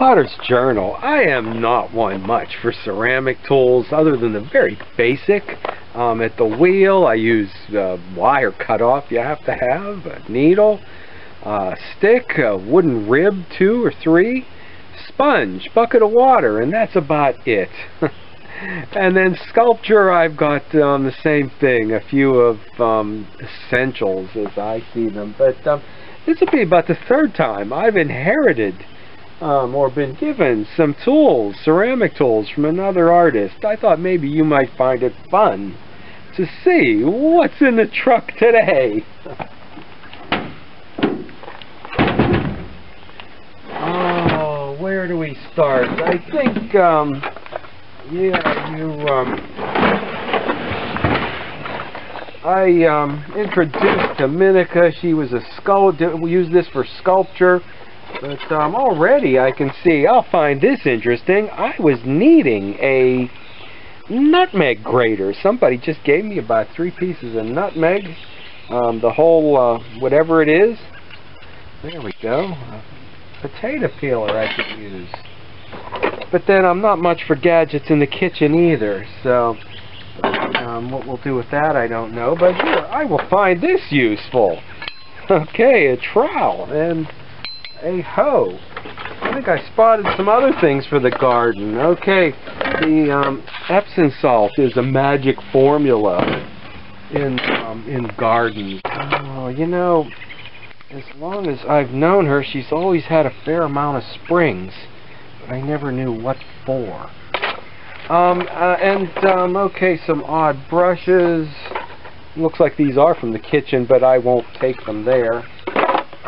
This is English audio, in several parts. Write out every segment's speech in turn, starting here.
Potter's Journal. I am not one much for ceramic tools other than the very basic. At the wheel I use wire cutoff you have to have, a needle, a stick, a wooden rib, 2 or 3, sponge, bucket of water, and that's about it. And then sculpture, I've got the same thing, a few of essentials as I see them. But this will be about the 3rd time I've inherited or been given some tools, ceramic tools, from another artist. I thought maybe you might find it fun to see what's in the truck today. Oh, where do we start? I think, I introduced Dominica. She was a sculptor. We use this for sculpture. But already I can see, I'll find this interesting. I was needing a nutmeg grater. Somebody just gave me about 3 pieces of nutmeg. The whole, whatever it is. There we go. Potato peeler I could use. But then I'm not much for gadgets in the kitchen either. So what we'll do with that I don't know. But here, I will find this useful. Okay, a trowel and a hoe. I think I spotted some other things for the garden. Okay, the Epsom salt is a magic formula in gardens. Oh, you know, as long as I've known her, she's always had a fair amount of springs, but I never knew what for. Okay, some odd brushes. Looks like these are from the kitchen, but I won't take them there.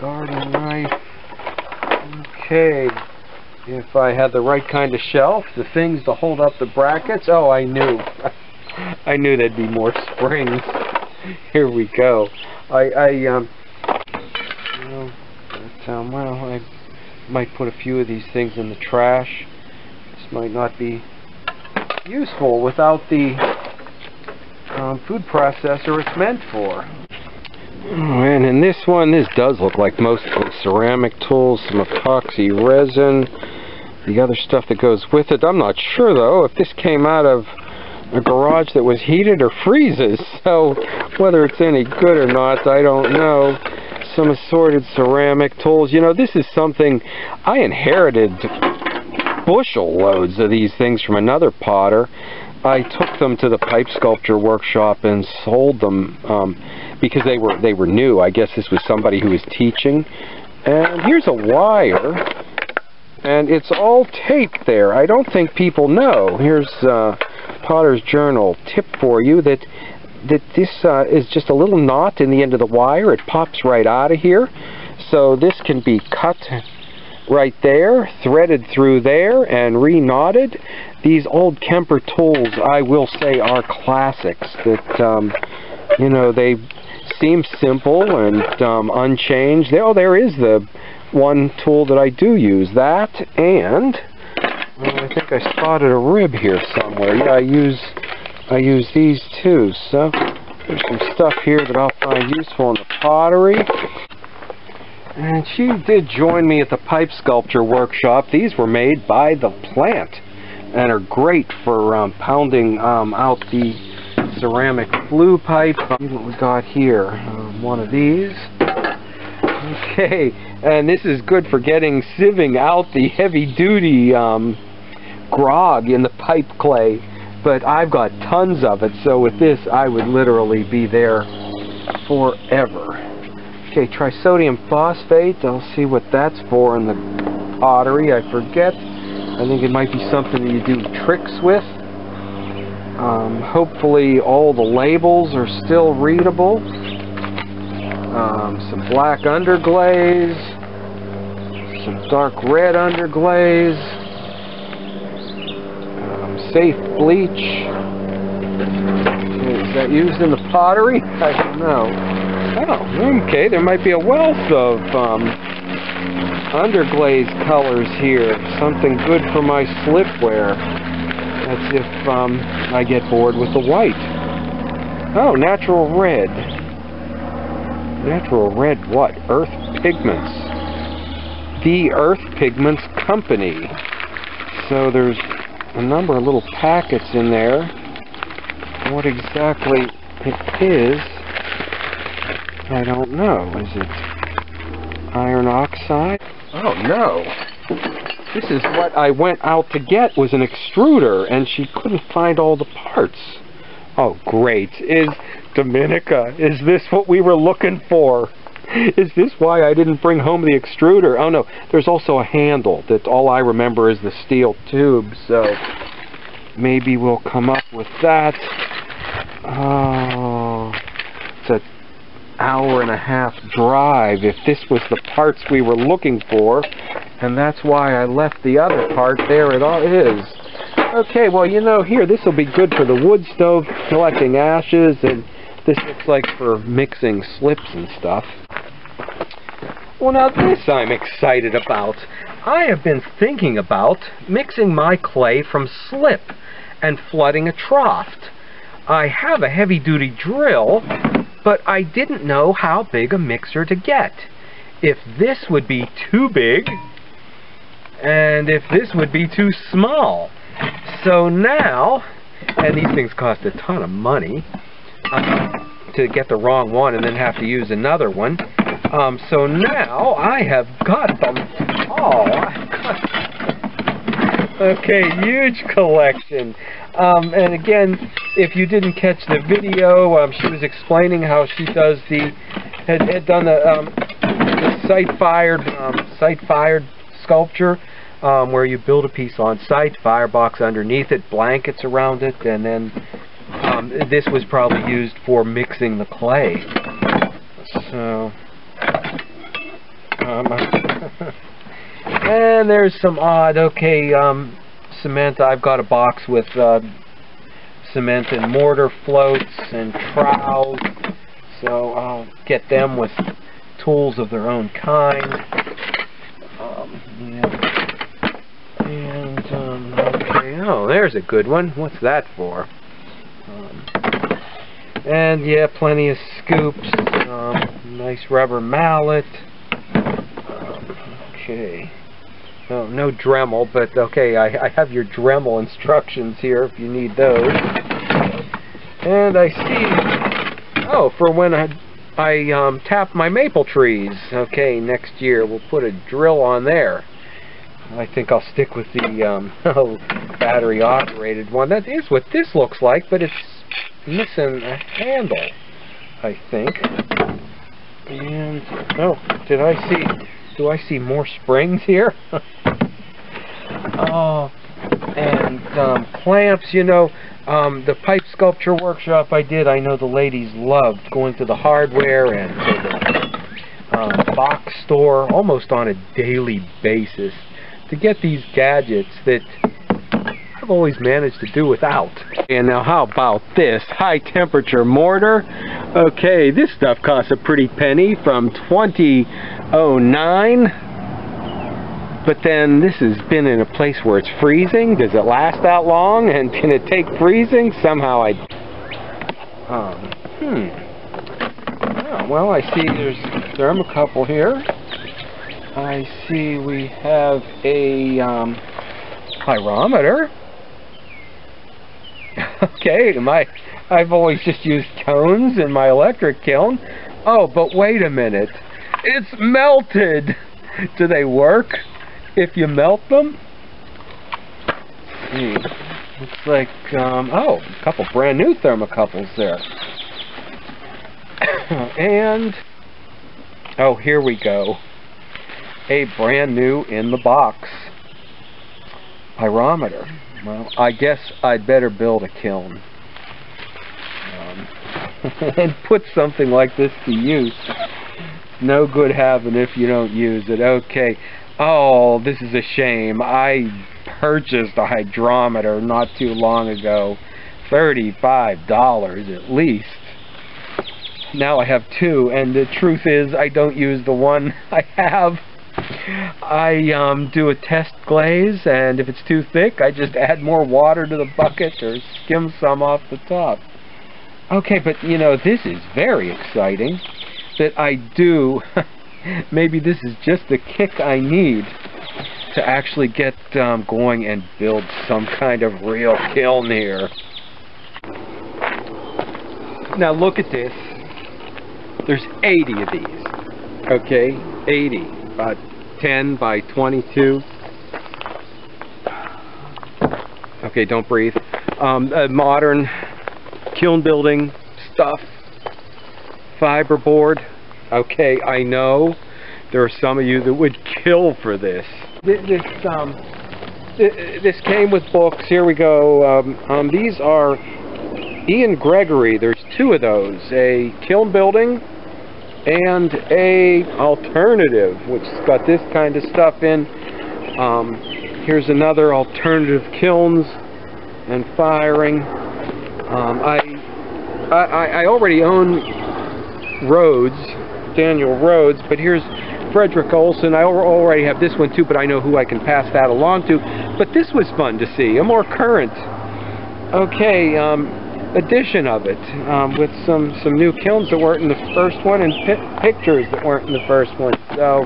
Garden knife. Okay, if I had the right kind of shelf, the things to hold up the brackets. Oh, I knew. I knew there'd be more springs. Here we go. Well, I might put a few of these things in the trash. This might not be useful without the food processor it's meant for. And in this one, this does look like mostly ceramic tools, some epoxy resin, the other stuff that goes with it. I'm not sure, though, if this came out of a garage that was heated or freezes, so whether it's any good or not, I don't know. Some assorted ceramic tools. You know, this is something I inherited, bushel loads of these things from another potter. I took them to the pipe sculpture workshop and sold them because they were new. I guess this was somebody who was teaching. And here's a wire, and it's all taped there. I don't think people know. Here's Potter's Journal tip for you that this is just a little knot in the end of the wire. It pops right out of here. So this can be cut right there, threaded through there, and re-knotted. These old Kemper tools, I will say, are classics. That you know, they seem simple and unchanged. Oh, there is the one tool that I do use. That, and I think I spotted a rib here somewhere. Yeah, I use these too. So there's some stuff here that I'll find useful in the pottery. And she did join me at the pipe sculpture workshop. These were made by the plant and are great for pounding out the ceramic flue pipe. See what we got here. One of these. Okay, and this is good for sieving out the heavy-duty grog in the pipe clay. But I've got tons of it, so with this I would literally be there forever. Okay, Trisodium Phosphate. I'll see what that's for in the pottery. I forget. I think it might be something that you do tricks with. Hopefully all the labels are still readable. Some black underglaze. Some dark red underglaze. Safe bleach. Okay, is that used in the pottery? I don't know. Oh, okay, there might be a wealth of underglaze colors here. Something good for my slipware. That's if I get bored with the white. Oh, natural red. Natural red what? Earth pigments. The Earth Pigments Company. So there's a number of little packets in there. What exactly it is, I don't know. Is it iron oxide? Oh no! This is what I went out to get, was an extruder, and she couldn't find all the parts. Oh great. Dominica, is this what we were looking for? Is this why I didn't bring home the extruder? Oh no, there's also a handle that all I remember is the steel tube, so maybe we'll come up with that. Oh, it's an hour-and-a-half drive if this was the parts we were looking for, and that's why I left the other part. There it all is. Okay, well, you know, here, this will be good for the wood stove, collecting ashes, and this looks like for mixing slips and stuff. Well, now this I'm excited about. I have been thinking about mixing my clay from slip and flooding a trough. I have a heavy-duty drill, but I didn't know how big a mixer to get. If this would be too big, and if this would be too small. So now, and these things cost a ton of money to get the wrong one and then have to use another one. So now I have got them all. Okay, huge collection. And again, if you didn't catch the video, she was explaining how she does had done the site-fired sculpture, where you build a piece on site, firebox underneath it, blankets around it, and then this was probably used for mixing the clay. So, and there's some odd, cement. I've got a box with cement and mortar floats and trowels, so I'll get them with tools of their own kind. Okay, oh, there's a good one. What's that for? And yeah, plenty of scoops. Nice rubber mallet. Okay. Oh, no Dremel, but okay, I have your Dremel instructions here if you need those. And I see, oh, for when I tap my maple trees. Okay, next year we'll put a drill on there. I think I'll stick with the battery operated one. That is what this looks like, but it's missing a handle, I think. And oh, do I see more springs here? Oh, and clamps, you know, the pipe sculpture workshop I did, I know the ladies loved going to the hardware and to the box store almost on a daily basis to get these gadgets that I've always managed to do without. And now how about this high temperature mortar? Okay, this stuff costs a pretty penny from 2009. But then this has been in a place where it's freezing. Does it last that long? And can it take freezing? Somehow oh, well, I see there's a thermocouple here. I see we have a pyrometer. Okay, I've always just used cones in my electric kiln. Oh, but wait a minute. It's melted. Do they work if you melt them? Looks like, oh, a couple brand new thermocouples there. And, oh, here we go. A brand new in the box pyrometer. Well, I guess I'd better build a kiln and put something like this to use. No good having if you don't use it. Okay. Oh, this is a shame. I purchased a hydrometer not too long ago. $35 at least. Now I have two, and the truth is I don't use the one I have. I do a test glaze, and if it's too thick, I just add more water to the bucket or skim some off the top. Okay, but you know, this is very exciting that I do maybe this is just the kick I need to actually get going and build some kind of real kiln here. Now look at this. There's 80 of these. Okay, 80. About 10 by 22. Okay, don't breathe. Modern kiln building stuff. Fiberboard. Okay, I know there are some of you that would kill for this. This came with books. Here we go. These are Ian Gregory. There's two of those. A kiln building and a alternative, which has got this kind of stuff in. Here's another alternative kilns and firing. I already own Rhodes, Daniel Rhodes, but here's Frederick Olson. I already have this one too, but I know who I can pass that along to. But this was fun to see, a more current, okay, edition of it, with some new kilns that weren't in the first one and pictures that weren't in the first one. So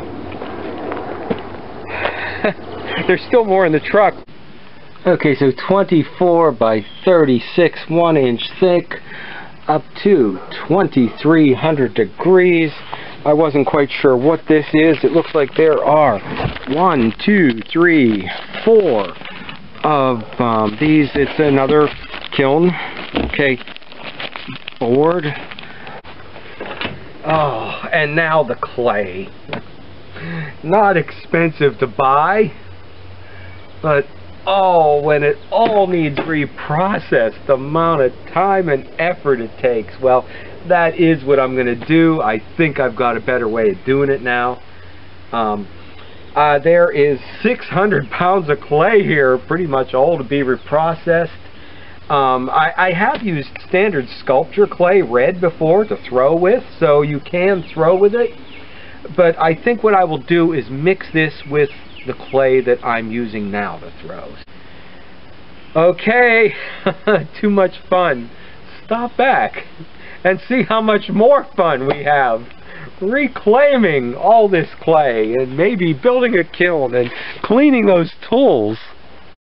there's still more in the truck. Okay, so 24 by 36, 1 inch thick, up to 2300 degrees. I wasn't quite sure what this is. It looks like there are 1, 2, 3, 4 of these. It's another kiln. Okay, board. Oh, and now the clay. Not expensive to buy, but oh, when it all needs reprocessed, the amount of time and effort it takes. Well, that is what I'm going to do. I think I've got a better way of doing it now. There is 600 pounds of clay here, pretty much all to be reprocessed. I have used standard sculpture clay red before to throw with, so you can throw with it. But I think what I will do is mix this with the clay that I'm using now to throw. Okay, too much fun. Stop back and see how much more fun we have reclaiming all this clay and maybe building a kiln and cleaning those tools.